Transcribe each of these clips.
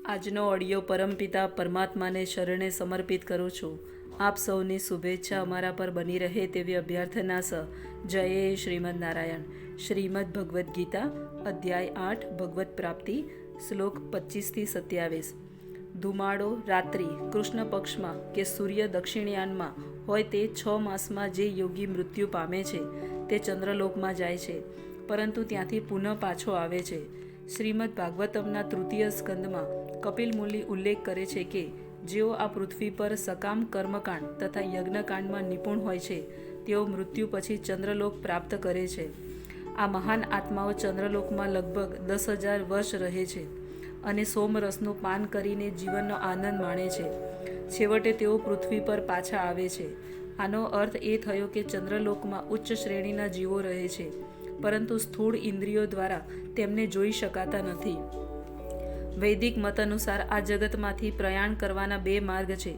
આજનો ઓડિયો પરમપિતા પરમાત્માને શરણે સમર્પિત કરું છું. આપ સૌની શુભેચ્છા અમારા પર બની રહે તેવી અભ્યર્થના સ. જય શ્રીમદ નારાયણ. શ્રીમદ ભગવદ્ ગીતા અધ્યાય 8 ભગવત પ્રાપ્તિ શ્લોક 25-27. ધુમાડો રાત્રિ કૃષ્ણ પક્ષમાં કે સૂર્ય દક્ષિણયાનમાં હોય તે 6 માસમાં જે યોગી મૃત્યુ પામે છે તે ચંદ્રલોકમાં જાય છે, પરંતુ ત્યાંથી પુનઃ પાછો આવે છે. શ્રીમદ ભાગવતમના તૃતીય સ્કંદમાં કપિલ મુનિ ઉલ્લેખ કરે છે કે જેઓ આ પૃથ્વી પર સકામ કર્મકાંડ તથા યજ્ઞકાંડમાં નિપુણ હોય છે તેઓ મૃત્યુ પછી ચંદ્રલોક પ્રાપ્ત કરે છે. આ મહાન આત્માઓ ચંદ્રલોકમાં લગભગ 10,000 વર્ષ રહે છે અને સોમરસનું પાન કરીને જીવનનો આનંદ માણે છે. છેવટે તેઓ પૃથ્વી પર પાછા આવે છે. આનો અર્થ એ થયો કે ચંદ્રલોકમાં ઉચ્ચ શ્રેણીના જીવો રહે છે, પરંતુ સ્થૂળ ઇન્દ્રિયો દ્વારા તેમને જોઈ શકાતા નથી. વૈદિક મત અનુસાર આ જગતમાંથી પ્રયાણ કરવાના 2 માર્ગ છે,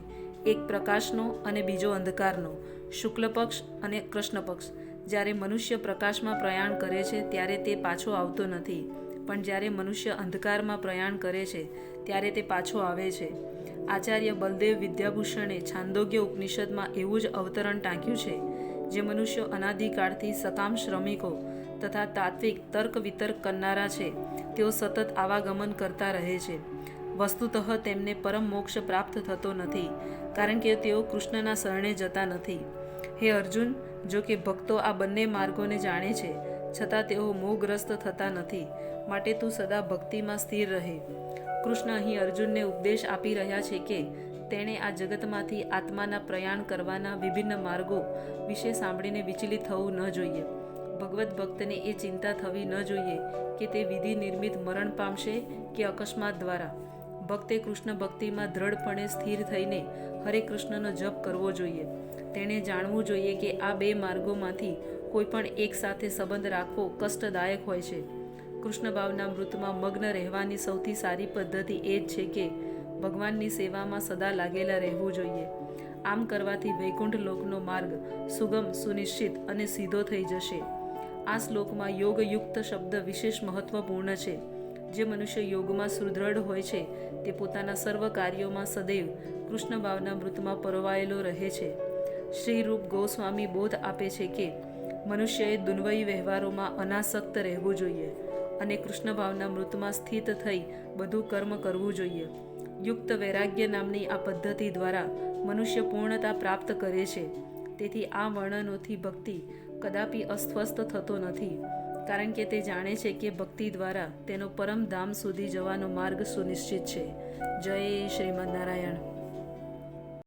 એક પ્રકાશનો અને બીજો અંધકારનો, શુક્લ પક્ષ અને કૃષ્ણ પક્ષ. જ્યારે મનુષ્ય પ્રકાશમાં પ્રયાણ કરે છે ત્યારે તે પાછો આવતો નથી, પણ જ્યારે મનુષ્ય અંધકારમાં પ્રયાણ કરે છે ત્યારે તે પાછો આવે છે. આચાર્ય બલદેવ વિદ્યાભૂષણે છાંદોગ્ય ઉપનિષદમાં એવું જ અવતરણ ટાંક્યું છે. જે મનુષ્યો અનાદિકાળથી સકામ શ્રમિકો તથા તાત્વિક તર્ક વિતર્ક કરનારા છે તેઓ સતત આવાગમન કરતા રહે છે. વસ્તુતઃ તેમને પરમ મોક્ષ પ્રાપ્ત થતો નથી, કારણ કે તેઓ કૃષ્ણના શરણે જતા નથી. હે અર્જુન, જો કે ભક્તો આ બંને માર્ગોને જાણે છે છતાં તેઓ મોહગ્રસ્ત થતા નથી, માટે તું સદા ભક્તિમાં સ્થિર રહે. કૃષ્ણ અહીં અર્જુનને ઉપદેશ આપી રહ્યા છે કે તેણે આ જગતમાંથી આત્માના પ્રયાણ કરવાના વિભિન્ન માર્ગો વિશે સાંભળીને વિચલિત થવું ન જોઈએ. ભગવદ્ ભક્તને એ ચિંતા થવી ન જોઈએ કે તે વિધિ નિર્મિત મરણ પામશે કે અકસ્માત દ્વારા. ભક્તે કૃષ્ણ ભક્તિમાં દ્રઢપણે સ્થિર થઈને હરે કૃષ્ણનો જપ કરવો જોઈએ. તેણે જાણવું જોઈએ કે આ 2 માર્ગોમાંથી કોઈ પણ એક સાથે સંબંધ રાખવો કષ્ટદાયક હોય છે. કૃષ્ણ ભાવના મૃતમાં મગ્ન રહેવાની સૌથી સારી પદ્ધતિ એ જ છે કે ભગવાનની સેવામાં સદા લાગેલા રહેવું જોઈએ. આમ કરવાથી વૈકુંઠ લોકનો માર્ગ સુગમ, સુનિશ્ચિત અને સીધો થઈ જશે. આ શ્લોકમાં યોગયુક્ત શબ્દ વિશેષ મહત્વપૂર્ણ છે. જે મનુષ્ય યોગમાં સુદૃઢ હોય છે તે પોતાના સર્વ કાર્યોમાં સદૈવ કૃષ્ણ ભાવના મૃતમાં પરોવાયેલો રહે છે. શ્રી રૂપ ગોસ્વામી બોધ આપે છે કે મનુષ્યએ દુન્વયી વ્યવહારોમાં અનાસક્ત રહેવું જોઈએ અને કૃષ્ણ ભાવના મૃતમાં સ્થિત થઈ બધું કર્મ કરવું જોઈએ. યુક્ત વૈરાગ્ય નામની આ પદ્ધતિ દ્વારા મનુષ્ય પૂર્ણતા પ્રાપ્ત કરે છે. તેથી આ વર્ણનોથી ભક્તિ કદાપી અસ્વસ્થ થતો નથી, કારણ કે તે જાણે છે કે ભક્તિ દ્વારા તેનો પરમ ધામ સુધી જવાનો માર્ગ સુનિશ્ચિત છે. જય શ્રીમદ નારાયણ.